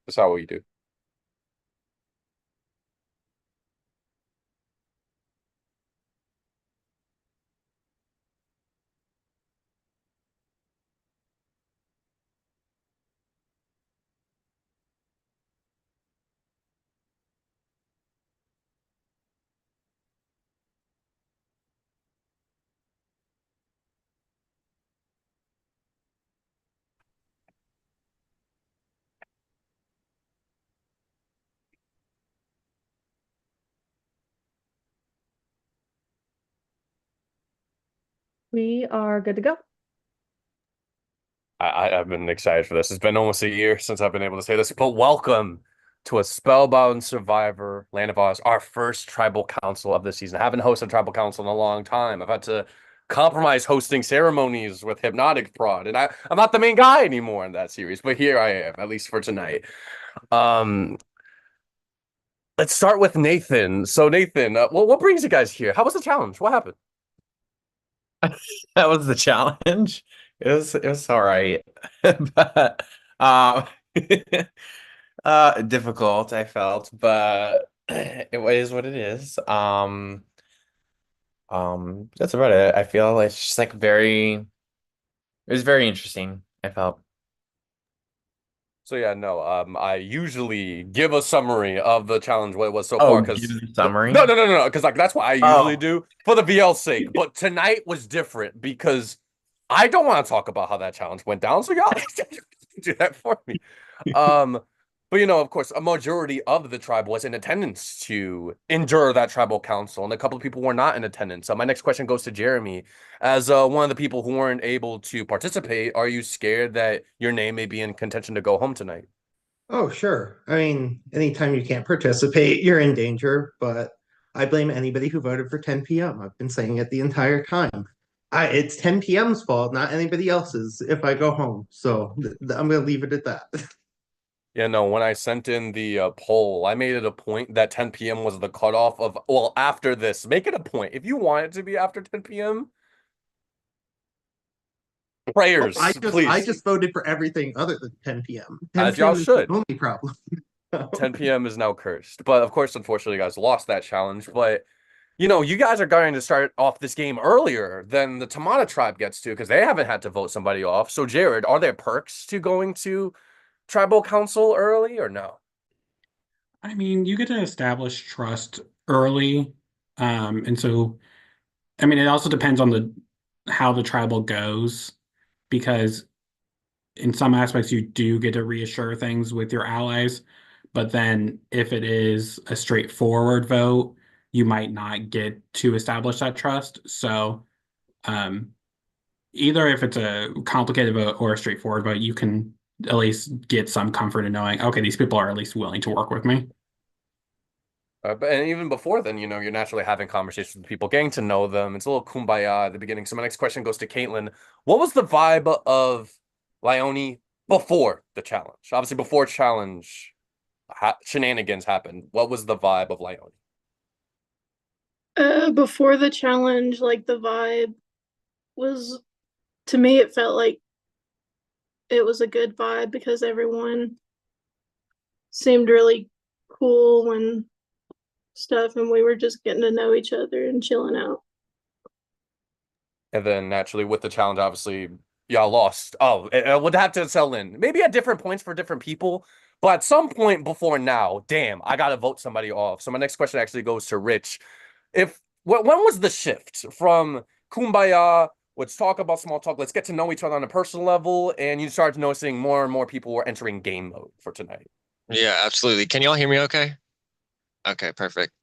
That's how we do. We are good to go. I've been excited for this. It's been almost a year since I've been able to say this, but welcome to a Spellbound Survivor Land of Oz, our first tribal council of the season. I haven't hosted a tribal council in a long time. I've had to compromise hosting ceremonies with Hypnotic Prod, and I'm not the main guy anymore in that series, but here I am, at least for tonight. Um, let's start with Nathan. So Nathan, what brings you guys here? How was the challenge? What happened? That was the challenge. It was all right. But um difficult, I felt, but it is what it is. That's about it. I feel like it's just like it was very interesting, I felt. So yeah, no. I usually give a summary of the challenge what it was so far Oh, give because the no, summary. no, no, no, no, because like that's what I usually Oh. do for the VL's sake. But tonight was different because I don't want to talk about how that challenge went down. So y'all do that for me. Um, but of course, a majority of the tribe was in attendance to endure that tribal council, and a couple of people were not in attendance. So my next question goes to Jeremy. As one of the people who weren't able to participate, are you scared that your name may be in contention to go home tonight? Oh, sure. I mean, anytime you can't participate, you're in danger, but I blame anybody who voted for 10 p.m. I've been saying it the entire time. It's 10 p.m.'s fault, not anybody else's if I go home. So I'm going to leave it at that. Yeah, no, when I sent in the poll, I made it a point that 10 p.m. was the cutoff of, well, after this, make it a point. If you want it to be after 10 p.m., Oh, I prayers, just I please, just voted for everything other than 10 p.m. as y'all 10 p.m. is the should. only problem. 10 p.m. is now cursed. But of course, unfortunately, you guys lost that challenge. But, you guys are going to start off this game earlier than the Tamana tribe gets to because they haven't had to vote somebody off. So, Jared, are there perks to going to tribal council early or no? I mean, you get to establish trust early. And so, I mean, it also depends on the how the tribal goes, because in some aspects you do get to reassure things with your allies, but then if it is a straightforward vote, you might not get to establish that trust. So, um, either if it's a complicated vote or a straightforward vote, you can at least get some comfort in knowing, okay, these people are at least willing to work with me. But and even before then, you're naturally having conversations with people, getting to know them. It's a little kumbaya at the beginning. So my next question goes to Caitlin. What was the vibe of Laione before the challenge? Obviously, before challenge shenanigans happened. What was the vibe of Laione? Before the challenge, like the vibe was, to me, it felt like it was a good vibe because everyone seemed really cool and stuff, and we were just getting to know each other and chilling out. And then naturally with the challenge, obviously, y'all lost. Oh, it would have to sell in. Maybe at different points for different people. But at some point before now, damn, I gotta vote somebody off. So my next question actually goes to Rich. If when was the shift from Kumbaya, let's talk about small talk, let's get to know each other on a personal level, and you started noticing more and more people were entering game mode for tonight? Yeah, absolutely. Can y'all hear me okay? Okay, perfect.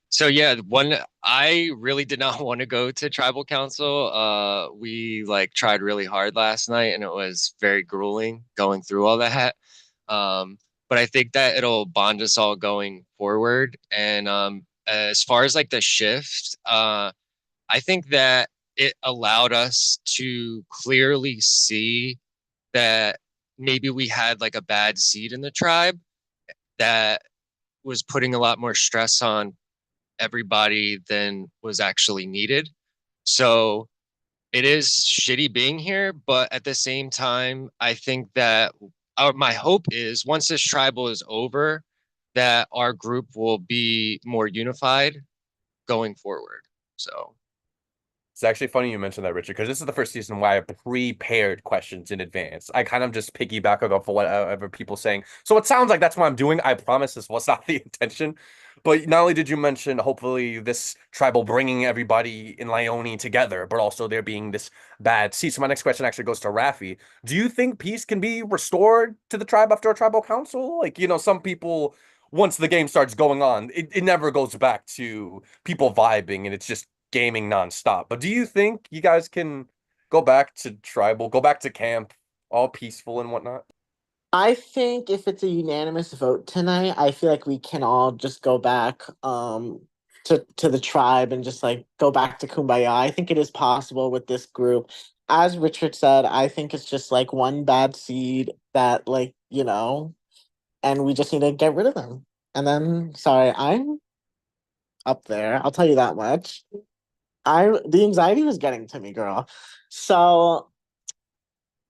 So yeah, one I really did not want to go to tribal council. We like tried really hard last night and it was very grueling going through all that. Um, but I think that it'll bond us all going forward. And as far as like the shift, I think that it allowed us to clearly see that maybe we had like a bad seed in the tribe that was putting a lot more stress on everybody than was actually needed. So it is shitty being here, but at the same time, I think that my hope is once this tribal is over, that our group will be more unified going forward. So It's actually funny you mentioned that, Richard, because this is the first season where I prepared questions in advance. I kind of just piggyback off of whatever people saying. So it sounds like that's what I'm doing. I promise this was not the intention. But not only did you mention, hopefully, this tribal bringing everybody in Laione together, but also there being this bad seed. So my next question actually goes to Raffi. Do you think peace can be restored to the tribe after a tribal council? Like, some people, once the game starts going on, it never goes back to people vibing and it's just gaming nonstop. But do you think you guys can go back to tribal, go back to camp, all peaceful and whatnot? I think if it's a unanimous vote tonight, I feel like we can all just go back to the tribe and just like go back to Kumbaya. I think it is possible with this group. As Richard said, I think it's just like one bad seed that and we just need to get rid of them. And then sorry, I'm up there. I'll tell you that much. The anxiety was getting to me, girl. So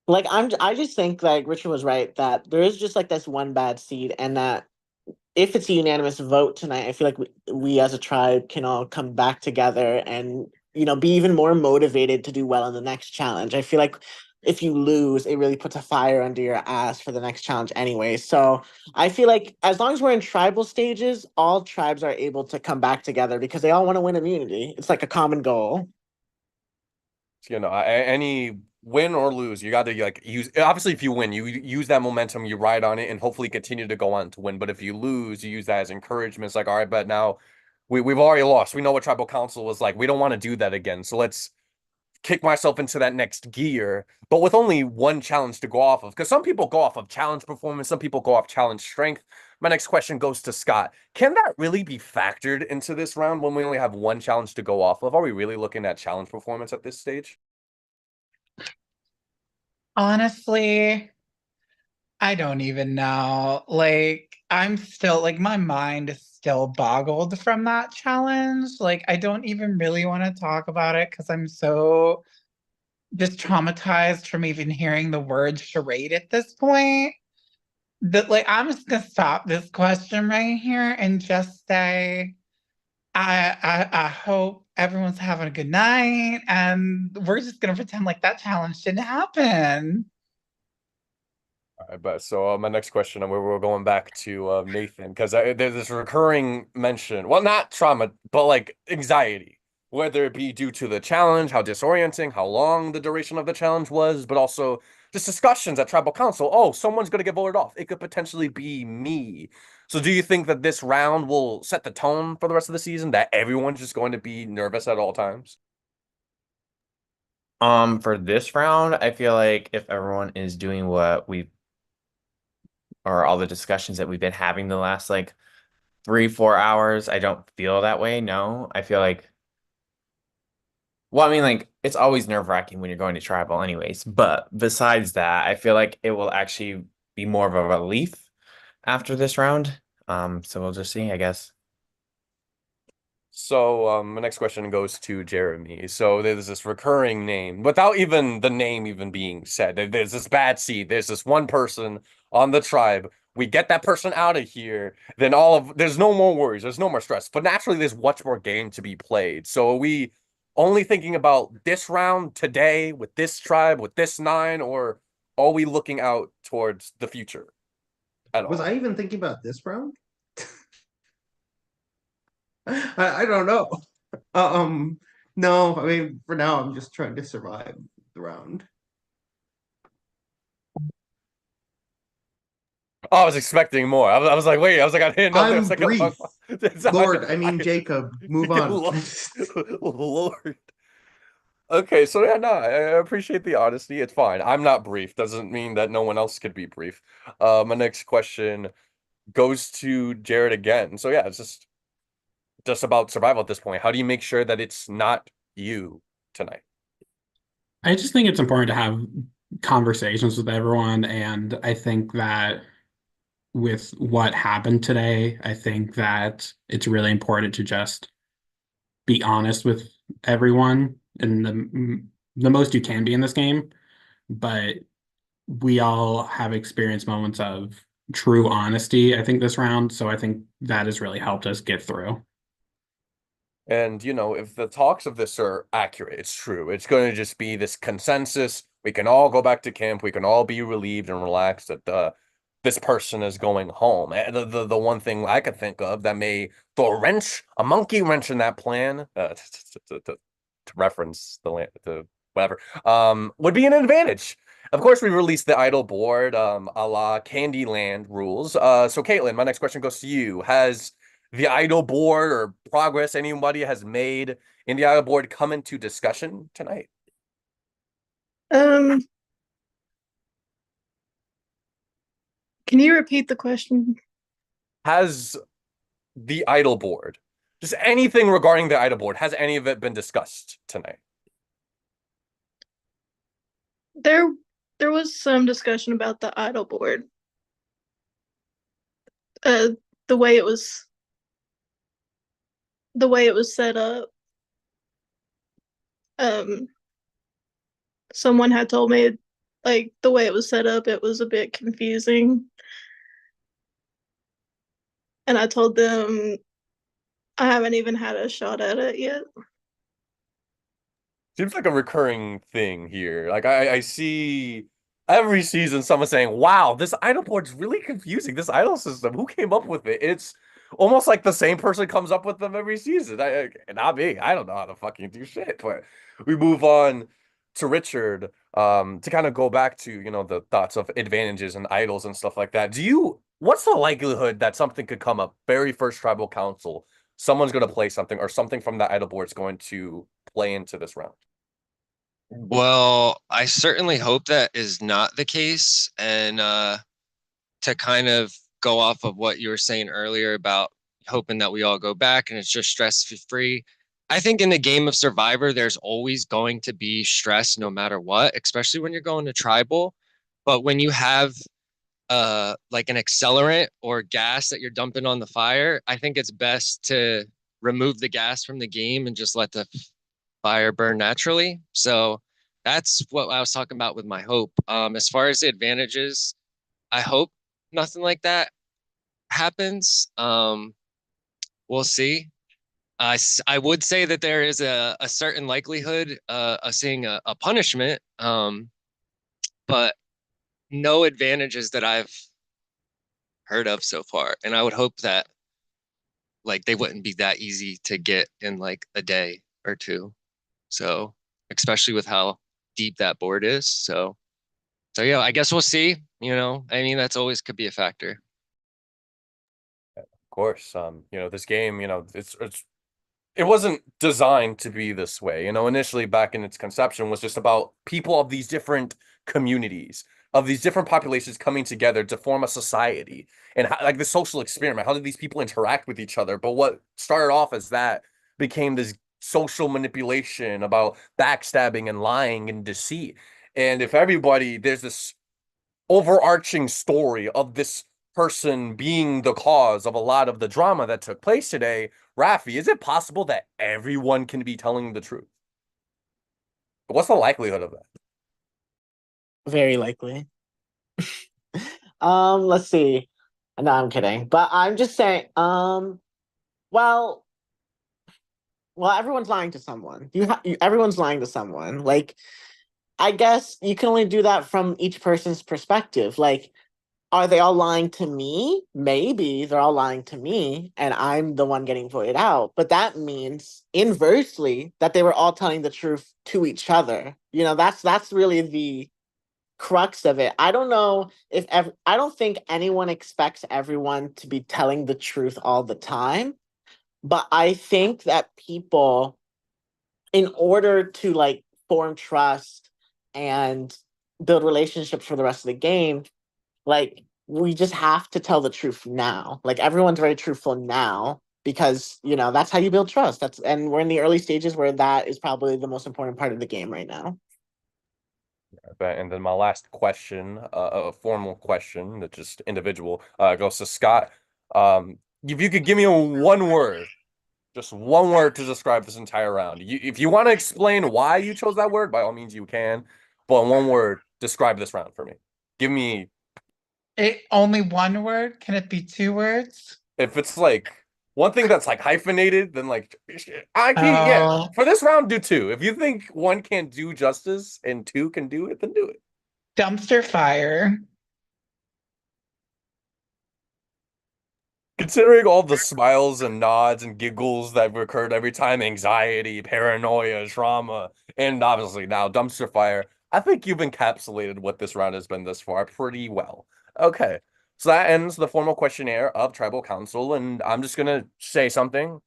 I just think like Richard was right that there is just like this one bad seed, and that if it's a unanimous vote tonight, I feel like we as a tribe can all come back together and be even more motivated to do well in the next challenge. I feel like if you lose, it really puts a fire under your ass for the next challenge anyway. So I feel like as long as we're in tribal stages, all tribes are able to come back together because they all want to win immunity. It's like a common goal. Any win or lose, you got to like use. Obviously, if you win, you use that momentum, you ride on it, and hopefully continue to go on to win. But if you lose, you use that as encouragement. It's like, all right, but now we've already lost. We know what tribal council was like. We don't want to do that again. So let's kick myself into that next gear, but with only one challenge to go off of. Because some people go off of challenge performance, some people go off challenge strength. My next question goes to Scott. Can that really be factored into this round when we only have one challenge to go off of? Are we really looking at challenge performance at this stage? Honestly, I don't even know. Like, I'm still, like, my mind is still boggled from that challenge. Like, I don't even really want to talk about it because I'm so just traumatized from even hearing the word charade at this point. That, like, I'm just gonna stop this question right here and just say, I hope everyone's having a good night, and we're just gonna pretend like that challenge didn't happen. All right, but so my next question, and we're going back to Nathan, because there's this recurring mention, well, not trauma, but like anxiety, whether it be due to the challenge, how disorienting, how long the duration of the challenge was, but also just discussions at tribal council. Oh, someone's going to get voted off. It could potentially be me. So do you think that this round will set the tone for the rest of the season, that everyone's just going to be nervous at all times? For this round, I feel like if everyone is doing what we've or all the discussions that we've been having the last like 3, 4 hours, I don't feel that way. No, I feel like, well, I mean, like it's always nerve-wracking when you're going to tribal anyways. But besides that, I feel like it will actually be more of a relief after this round. So we'll just see, I guess. So, my next question goes to Jeremy. So there's this recurring name, without even the name even being said. There's this bad seed. There's this one person on the tribe. We get that person out of here, then there's no more worries. There's no more stress. But naturally, there's much more game to be played. So are we only thinking about this round today with this tribe, with this nine, or are we looking out towards the future at Was all? I even thinking about this round? I don't know. No, I mean, for now, I'm just trying to survive the round. Oh, I was expecting more. I was like, wait, I didn't know there I'm was like a long. brief. Lord, I mean Jacob, move on. Lord. Okay, so yeah, no, I appreciate the honesty. It's fine. I'm not brief. Doesn't mean that no one else could be brief. My next question goes to Jared again. So yeah, it's just about survival at this point. How do you make sure that it's not you tonight? I just think it's important to have conversations with everyone, and I think that with what happened today, I think that it's really important to just be honest with everyone and the most you can be in this game. But we all have experienced moments of true honesty, I think, this round. So I think that has really helped us get through. And, if the talks of this are accurate, it's true. It's going to just be this consensus. We can all go back to camp. We can all be relieved and relaxed that this person is going home. And the one thing I could think of that may throw a monkey wrench in that plan, to reference the whatever, would be an advantage. Of course, we released the idle board, a la Candyland rules. So Caitlin, my next question goes to you. Has the idle board or progress anybody has made in the idle board come into discussion tonight? Can you repeat the question? Has the idle board, just anything regarding the idle board, has any of it been discussed tonight? There was some discussion about the idle board. Uh, the way it was set up. Someone had told me, like, the way it was set up, it was a bit confusing. And I told them I haven't even had a shot at it yet. Seems like a recurring thing here. Like I see every season someone saying, "Wow, this idle board's really confusing. This idle system, who came up with it?" It's almost like the same person comes up with them every season. Not me. I don't know how to fucking do shit. But we move on to Richard. To kind of go back to the thoughts of advantages and idols and stuff like that. What's the likelihood that something could come up very first tribal council? Someone's going to play something, or something from that idle board is going to play into this round? Well, I certainly hope that is not the case. And to kind of go off of what you were saying earlier about hoping that we all go back and it's just stress free. I think in the game of Survivor, there's always going to be stress no matter what, especially when you're going to tribal. But when you have like an accelerant or gas that you're dumping on the fire, I think it's best to remove the gas from the game and just let the fire burn naturally. So that's what I was talking about with my hope. As far as the advantages, I hope nothing like that happens. We'll see. I would say that there is a certain likelihood of seeing a punishment, but no advantages that I've heard of so far. And I would hope that like they wouldn't be that easy to get in like a day or two. So especially with how deep that board is. So yeah, I guess we'll see. I mean that's always could be a factor. Of course, this game, it wasn't designed to be this way. Initially back in its conception was just about people of these different communities, of these different populations coming together to form a society and like the social experiment. How did these people interact with each other? But what started off as that became this social manipulation about backstabbing and lying and deceit. And if there's this overarching story of this person being the cause of a lot of the drama that took place today, Rafi, is it possible that everyone can be telling the truth? What's the likelihood of that? Very likely. Let's see. No, I'm kidding. But I'm just saying, well, everyone's lying to someone. Everyone's lying to someone. Like, I guess you can only do that from each person's perspective. Like, are they all lying to me? Maybe they're all lying to me and I'm the one getting voted out. But that means inversely that they were all telling the truth to each other. That's really the crux of it. I don't know I don't think anyone expects everyone to be telling the truth all the time. But I think that people, in order to like form trust and build relationships for the rest of the game, like we just have to tell the truth now. Like everyone's very truthful now because that's how you build trust. And we're in the early stages where that is probably the most important part of the game right now. And then my last question, a formal question that just individual, goes to Scott. If you could give me one word, just one word to describe this entire round. If you want to explain why you chose that word, by all means you can. But in one word, describe this round for me. Give me Only one word? Can it be 2 words? if it's like one thing that's like hyphenated, then like I can yeah. Oh, For this round, do two. If you think one can't do justice and two can do it, then do it. dumpster fire. Considering all the smiles and nods and giggles that have occurred every time, anxiety, paranoia, trauma, and obviously now dumpster fire, I think you've encapsulated what this round has been thus far pretty well. Okay, so that ends the formal questionnaire of Tribal Council, and I'm just gonna say something.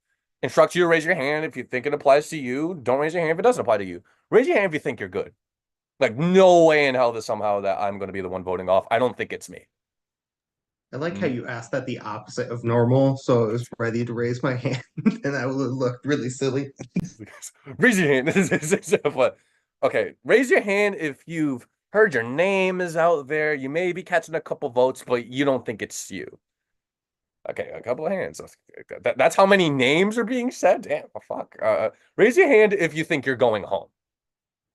Instruct you to raise your hand if you think it applies to you. Don't raise your hand if it doesn't apply to you. Raise your hand if you think you're good. Like, no way in hell that somehow that I'm gonna be the one voting off. I don't think it's me. I like how you asked that the opposite of normal, so I was ready to raise my hand, and I would have looked really silly. Raise your hand. But okay, raise your hand if you've heard your name is out there. You may be catching a couple votes, but you don't think it's you. Okay, a couple of hands. That's how many names are being said. Damn, oh, fuck. Raise your hand if you think you're going home.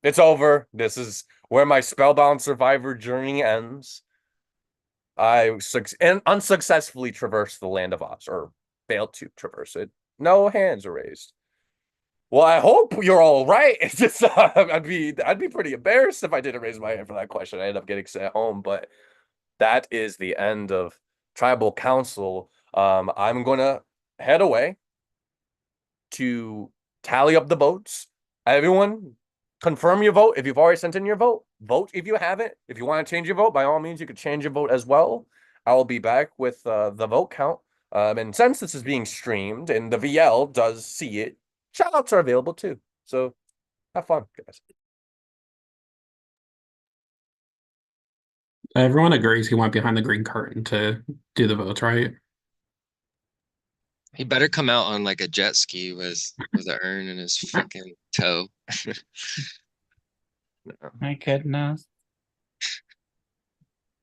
It's over. This is where my Spellbound Survivor journey ends. I unsuccessfully traversed the land of Oz, or failed to traverse it. No hands are raised. Well, I hope you're all right. It's just I'd be pretty embarrassed if I didn't raise my hand for that question. I ended up getting sent home, but that is the end of Tribal Council. I'm gonna head away to tally up the votes. Everyone, confirm your vote. If you've already sent in your vote, vote if you haven't. If you want to change your vote, by all means, you could change your vote as well. I will be back with the vote count. And since this is being streamed and the VL does see it, shout outs are available too. So have fun, guys. Everyone agrees he went behind the green curtain to do the votes, right? He better come out on like a jet ski with an urn in his freaking toe. My goodness.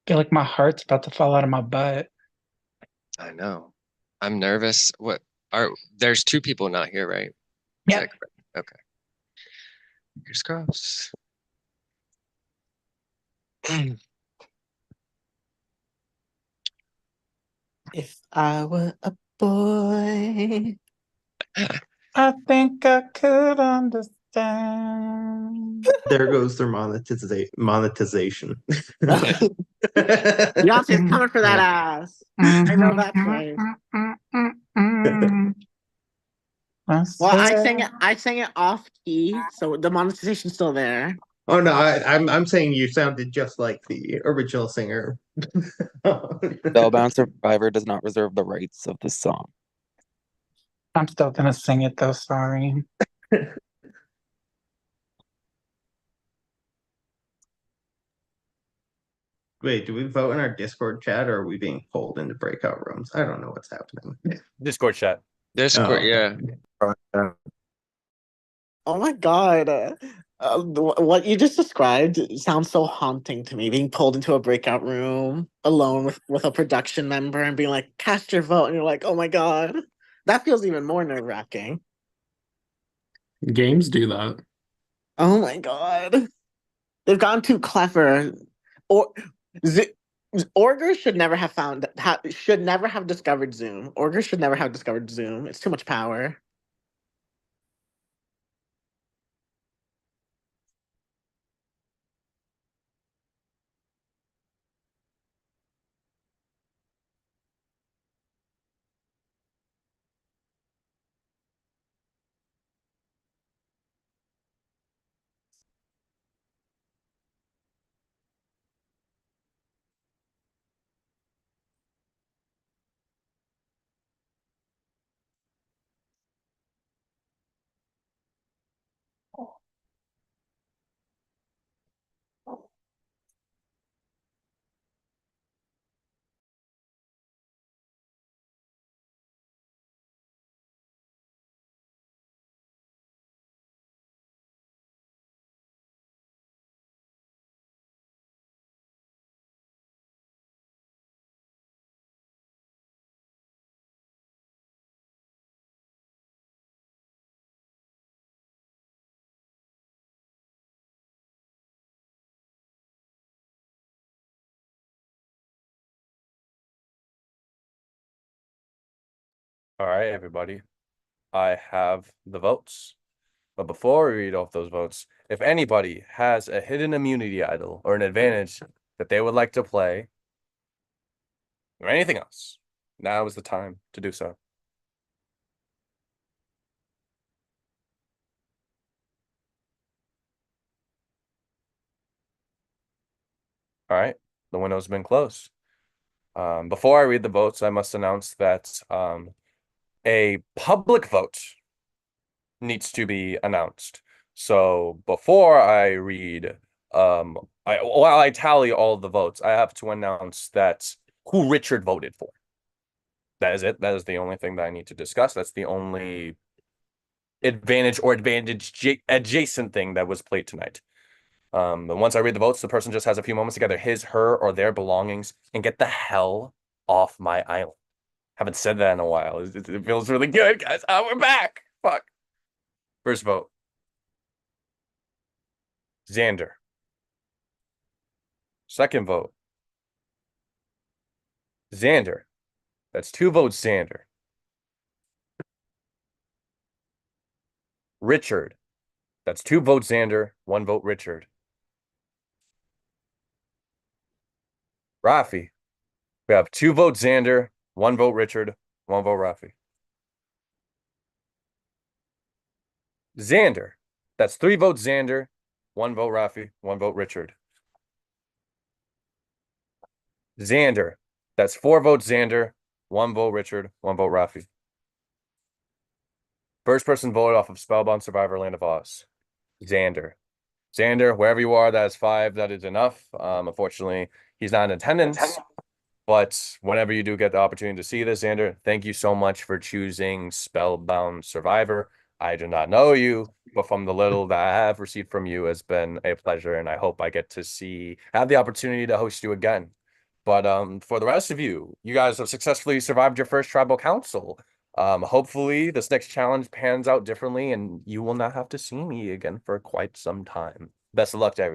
Feel like my heart's about to fall out of my butt. I know. I'm nervous. There's 2 people not here, right? Is Yep. that correct? Okay. Fingers crossed. If I were a boy. I think I could understand. There goes their monetization. Beyonce's coming for that ass. I know that's right. Well, I sang it off key, so the monetization's still there. Oh no, I'm saying you sounded just like the original singer. Spellbound Survivor does not reserve the rights of this song. I'm still gonna sing it though, sorry. Wait, do we vote in our Discord chat or are we being pulled into breakout rooms? I don't know what's happening. Discord chat. Discord, Oh. yeah. Oh my God. What you just described sounds so haunting to me. Being pulled into a breakout room alone with a production member and being like, cast your vote. And you're like, oh my God. That feels even more nerve-wracking. Games do that. Oh my God. They've gone too clever. Or Orger should never have should never have discovered Zoom. Orger should never have discovered Zoom. It's too much power. All right, everybody. I have the votes. But before we read off those votes, if anybody has a hidden immunity idol or an advantage that they would like to play, or anything else, now is the time to do so. All right, the window's been closed. Before I read the votes, I must announce that a public vote needs to be announced. So before I read, while I tally all the votes, I have to announce that who Richard voted for. That is it. That is the only thing that I need to discuss. That's the only advantage or advantage adjacent thing that was played tonight. But once I read the votes, the person just has a few moments to gather his, her, or their belongings and get the hell off my island. Haven't said that in a while. It feels really good, guys. Oh, we're back. Fuck. First vote. Xander. Second vote. Xander. That's 2 votes, Xander. Richard. That's 2 votes, Xander. 1 vote, Richard. Rafi. We have 2 votes, Xander. 1 vote, Richard. 1 vote, Rafi. Xander. That's 3 votes, Xander. 1 vote, Rafi. 1 vote, Richard. Xander. That's 4 votes, Xander. 1 vote, Richard. 1 vote, Rafi. First person voted off of Spellbound Survivor Land of Oz. Xander. Xander, wherever you are, that is 5. That is enough. Unfortunately, he's not in attendance. But whenever you do get the opportunity to see this, Xander, thank you so much for choosing Spellbound Survivor. I do not know you, but from the little that I have received from you has been a pleasure, and I hope I get to have the opportunity to host you again. But for the rest of you, you guys have successfully survived your first tribal council. Hopefully this next challenge pans out differently, and you will not have to see me again for quite some time. Best of luck to everyone.